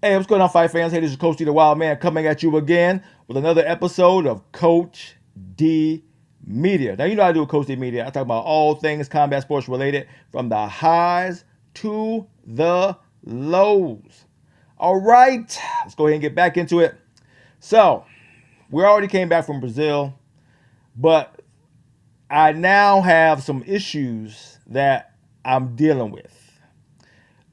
Hey, what's going on, fight fans? Hey, this is Coach D, the Wild Man, coming at you again with another episode of Coach D Media. Now, you know I do with Coach D Media. I talk about all things combat sports related, from the highs to the lows. All right, let's go ahead and get back into it. So, we already came back from Brazil, but I now have some issues that I'm dealing with.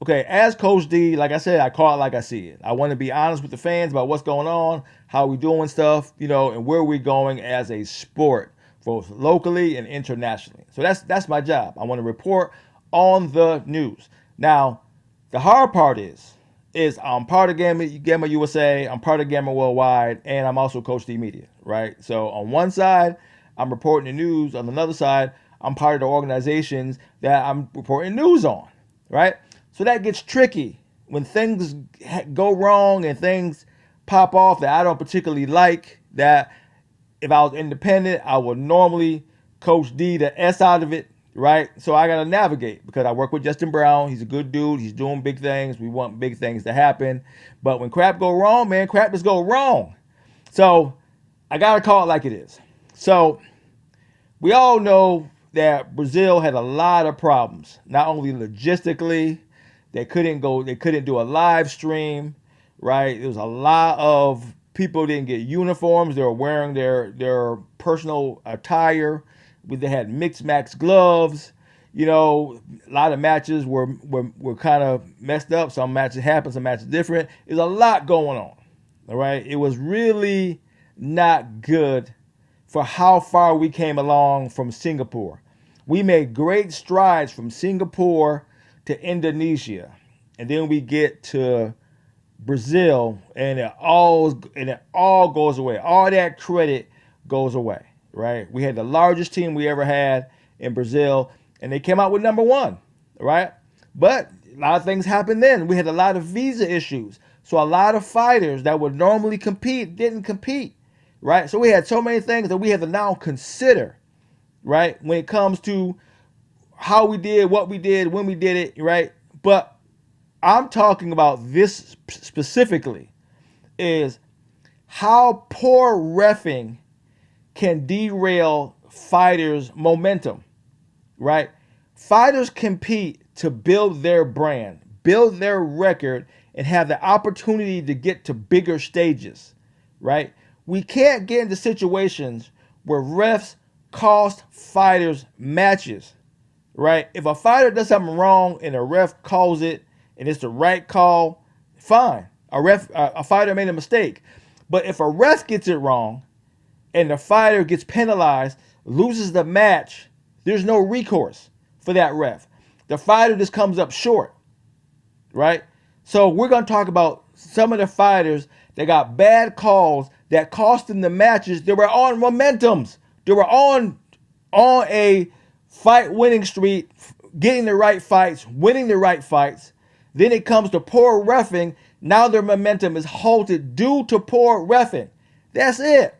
Okay, as Coach D, like I said, I call it like I see it. I want to be honest with the fans about what's going on, how we doing stuff, and where we're going as a sport, both locally and internationally. So that's my job. I want to report on the news. Now, the hard part is I'm part of Gamma USA, I'm part of Gamma Worldwide, and I'm also Coach D Media, right? So on one side, I'm reporting the news. On another side, I'm part of the organizations that I'm reporting news on, right? So that gets tricky when things go wrong and things pop off that I don't particularly like. That if I was independent, I would normally Coach D the S out of it, right? So I got to navigate because I work with Justin Brown. He's a good dude. He's doing big things. We want big things to happen. But when crap go wrong, man, crap just go wrong. So I got to call it like it is. So we all know that Brazil had a lot of problems, not only logistically, they couldn't do a live stream, right? There was a lot of people didn't get uniforms. They were wearing their personal attire. They had mixed max gloves. A lot of matches were kind of messed up. Some matches happened, some matches different. There's a lot going on. All right. It was really not good for how far we came along from Singapore. We made great strides from Singapore to Indonesia, and then we get to Brazil, and it all goes away. All that credit goes away, right? We had the largest team we ever had in Brazil, and they came out with number one, right? But a lot of things happened then. We had a lot of visa issues, so a lot of fighters that would normally compete didn't compete, right? So we had so many things that we had to now consider, right, when it comes to how we did, what we did, when we did it, right? But I'm talking about this specifically is how poor refing can derail fighters' momentum, right? Fighters compete to build their brand, build their record, and have the opportunity to get to bigger stages, right? We can't get into situations where refs cost fighters matches, right? If a fighter does something wrong and a ref calls it and it's the right call, fine. A fighter made a mistake. But if a ref gets it wrong and the fighter gets penalized, loses the match, there's no recourse for that ref. The fighter just comes up short, right? So we're going to talk about some of the fighters that got bad calls that cost them the matches. They were on momentums. They were on a fight winning streak, getting the right fights, winning the right fights. Then it comes to poor reffing. Now their momentum is halted due to poor reffing. That's it.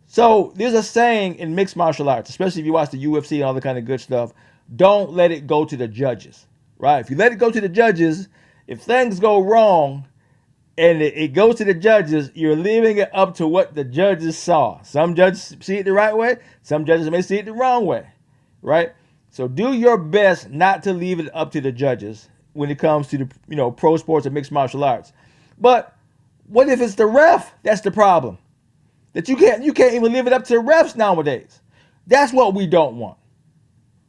So there's a saying in mixed martial arts, especially if you watch the UFC and all the kind of good stuff, don't let it go to the judges, right? If you let it go to the judges, if things go wrong and it goes to the judges, you're leaving it up to what the judges saw. Some judges see it the right way, some judges may see it the wrong way, right? So do your best not to leave it up to the judges when it comes to the pro sports and mixed martial arts. But what if it's the ref that's the problem? That you can't even leave it up to the refs nowadays. That's what we don't want,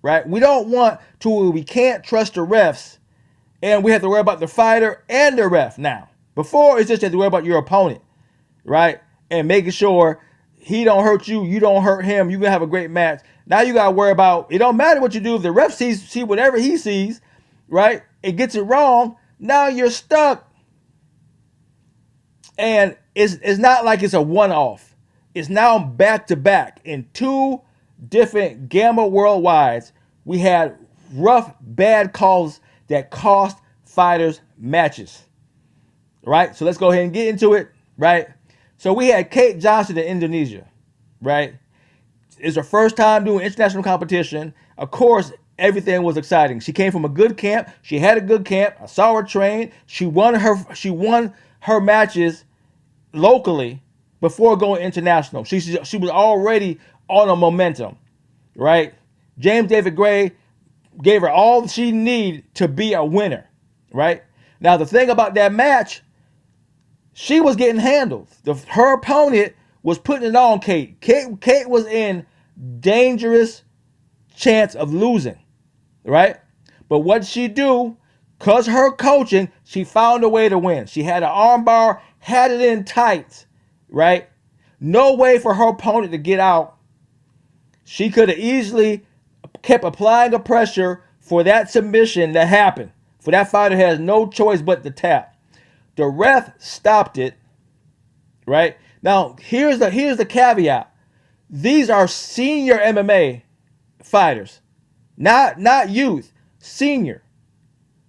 right? We don't want to where we can't trust the refs and we have to worry about the fighter and the ref now. Before, it's just you have to worry about your opponent, right? And making sure he don't hurt you, you don't hurt him, you can have a great match. Now you got to worry about, it don't matter what you do. If the ref see whatever he sees, right, it gets it wrong, now you're stuck. And it's not like it's a one-off. It's now back to back. In two different Gamma Worldwides, we had rough, bad calls that cost fighters matches. Right? So let's go ahead and get into it. Right? So we had Kate Johnson in Indonesia. Right? It's her first time doing international competition. Of course, everything was exciting. She came from a good camp. She had a good camp. I saw her train. She won her matches locally before going international. She was already on a momentum, right? James David Gray gave her all she needed to be a winner, right? Now the thing about that match, she was getting handled. Her opponent was putting it on Kate. Kate was in dangerous chance of losing, right? But what she do? Cause her coaching, she found a way to win. She had an armbar, had it in tight, right? No way for her opponent to get out. She could have easily kept applying a pressure for that submission to happen. For that fighter has no choice but to tap. The ref stopped it, right? Now, here's the caveat. These are senior MMA fighters, not youth, senior,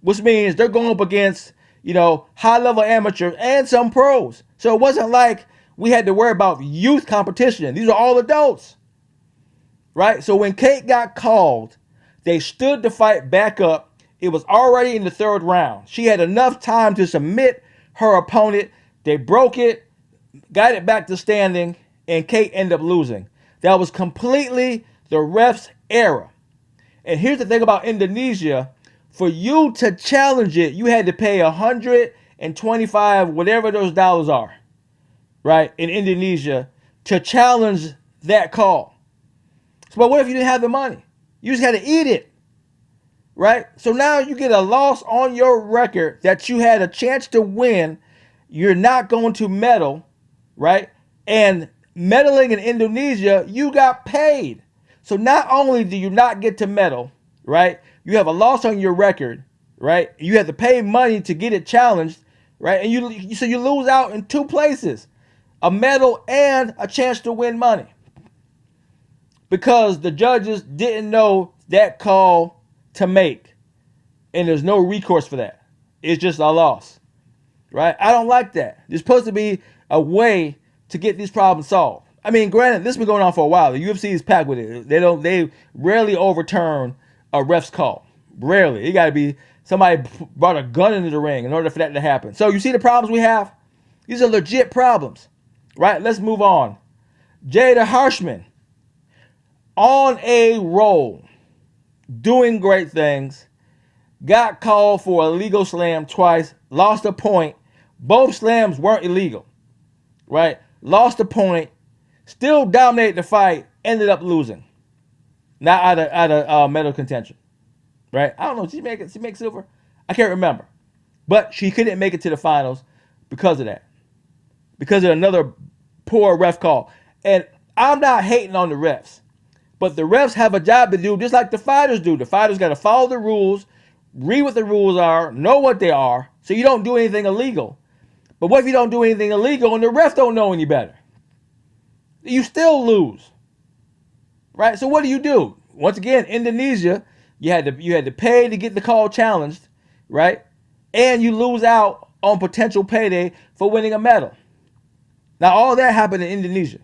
which means they're going up against, high-level amateurs and some pros. So it wasn't like we had to worry about youth competition. These are all adults, right? So when Kate got called, they stood the fight back up. It was already in the third round. She had enough time to submit her opponent. They broke it, got it back to standing, and Kate ended up losing. That was completely the ref's error. And here's the thing about Indonesia. For you to challenge it, you had to pay 125, whatever those dollars are, right, in Indonesia to challenge that call. So, but what if you didn't have the money? You just had to eat it, right? So now you get a loss on your record that you had a chance to win. You're not going to medal, right? And medaling in Indonesia, you got paid. So not only do you not get to medal, right? You have a loss on your record, right? You have to pay money to get it challenged, right? And you lose out in two places, a medal and a chance to win money, because the judges didn't know that call to make, and there's no recourse for that. It's just a loss, right? I don't like that. There's supposed to be a way to get these problems solved. I mean, granted, this has been going on for a while. The UFC is packed with it. They rarely overturn a ref's call. Rarely. It got to be somebody brought a gun into the ring in order for that to happen. So you see the problems we have? These are legit problems, right? Let's move on. Jada Harshman, on a roll, doing great things, got called for a legal slam twice, lost a point. Both slams weren't illegal, right? Lost a point, still dominated the fight, ended up losing. Not out of medal contention, right? I don't know. Did she make silver? I can't remember. But she couldn't make it to the finals because of that. Because of another poor ref call. And I'm not hating on the refs. But the refs have a job to do just like the fighters do. The fighters got to follow the rules, read what the rules are, know what they are, so you don't do anything illegal. But what if you don't do anything illegal and the refs don't know any better? You still lose. Right? So what do? Once again, Indonesia, you had to pay to get the call challenged, right? And you lose out on potential payday for winning a medal. Now, all that happened in Indonesia.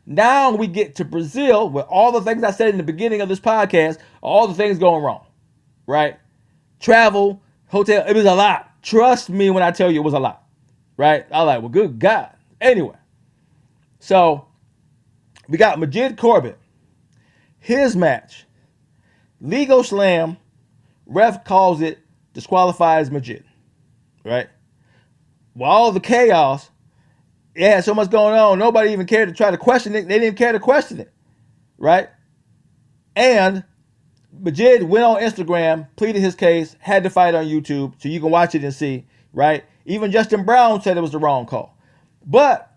Now we get to Brazil, with all the things I said in the beginning of this podcast, all the things going wrong, right? Travel, hotel, it was a lot. Trust me when I tell you it was a lot, right? I was like, well, good God. Anyway, so we got Majid Corbett. His match, legal slam, ref calls it, disqualifies Majid, right? With all the chaos, it had so much going on, nobody even cared to try to question it. They didn't care to question it, right? And Majid went on Instagram, pleaded his case, had the fight on YouTube, so you can watch it and see, right? Even Justin Brown said it was the wrong call. But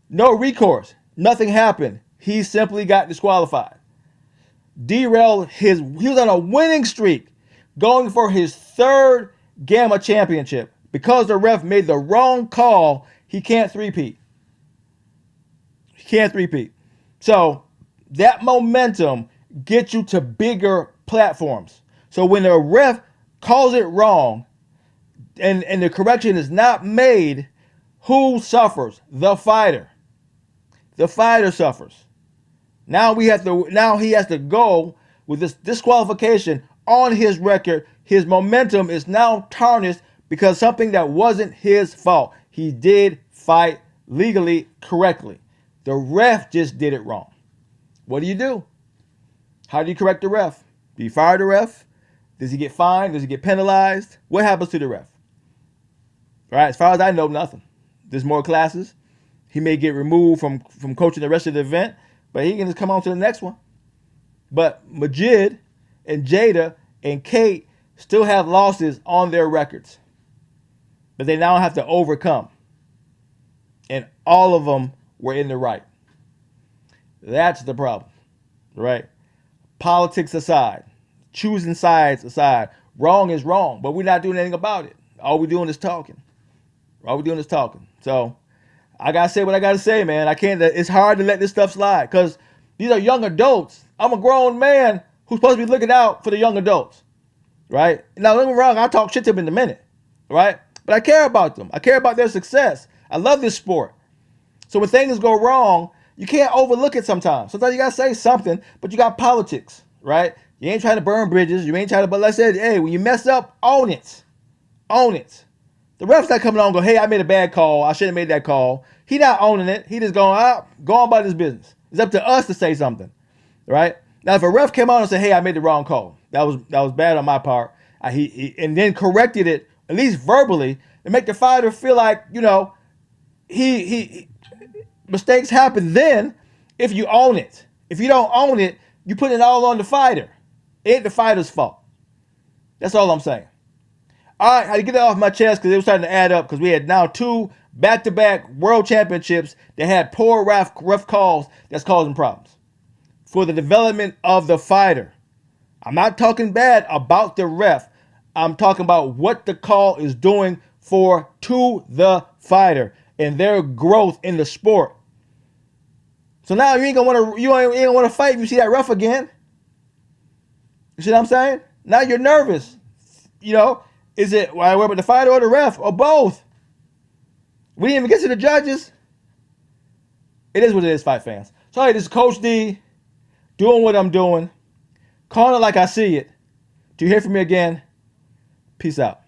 no recourse. Nothing happened. He simply got disqualified. Derail, he was on a winning streak, going for his third Gamma championship. Because the ref made the wrong call, he can't three-peat. So that momentum gets you to bigger platforms. So when the ref calls it wrong and the correction is not made, who suffers? The fighter. The fighter suffers. Now he has to go with this disqualification on his record, his momentum is now tarnished because something that wasn't his fault. He did fight legally correctly. The ref just did it wrong. What do? How do you correct the ref? Do you fire the ref? Does he get fined? Does he get penalized? What happens to the ref? All right, as far as I know, nothing. There's more classes. He may get removed from coaching the rest of the event, but he can just come on to the next one. But Majid and Jada and Kate still have losses on their records, but they now have to overcome. And all of them were in the right. That's the problem, right? Politics aside, choosing sides aside, wrong is wrong, but we're not doing anything about it. All we're doing is talking. So I gotta say what I gotta say, man. I can't. It's hard to let this stuff slide because these are young adults. I'm a grown man who's supposed to be looking out for the young adults, right? Now, don't get me wrong. I'll talk shit to them in a minute, right? But I care about them. I care about their success. I love this sport. So when things go wrong, you can't overlook it sometimes. Sometimes you gotta say something, but you got politics, right? You ain't trying to burn bridges. You ain't trying to, but like I said, hey, when you mess up, own it. Own it. The ref's not coming on and go, hey, I made a bad call. I shouldn't have made that call. He not owning it. He just going out, go on about his business. It's up to us to say something, right? Now, if a ref came on and said, hey, I made the wrong call, that was bad on my part, he and then corrected it, at least verbally, and make the fighter feel like, he mistakes happen then if you own it. If you don't own it, you put it all on the fighter. It ain't the fighter's fault. That's all I'm saying. All right, I had to get that off my chest because it was starting to add up because we had now 2 back-to-back world championships that had poor ref calls that's causing problems for the development of the fighter. I'm not talking bad about the ref. I'm talking about what the call is doing to the fighter and their growth in the sport. So now you ain't gonna want to fight if you see that ref again. You see what I'm saying? Now you're nervous. Is it why we're with the fighter or the ref or both? We didn't even get to the judges. It is what it is, fight fans. So hey, this is Coach D doing what I'm doing, calling it like I see it. Do you hear from me again? Peace out.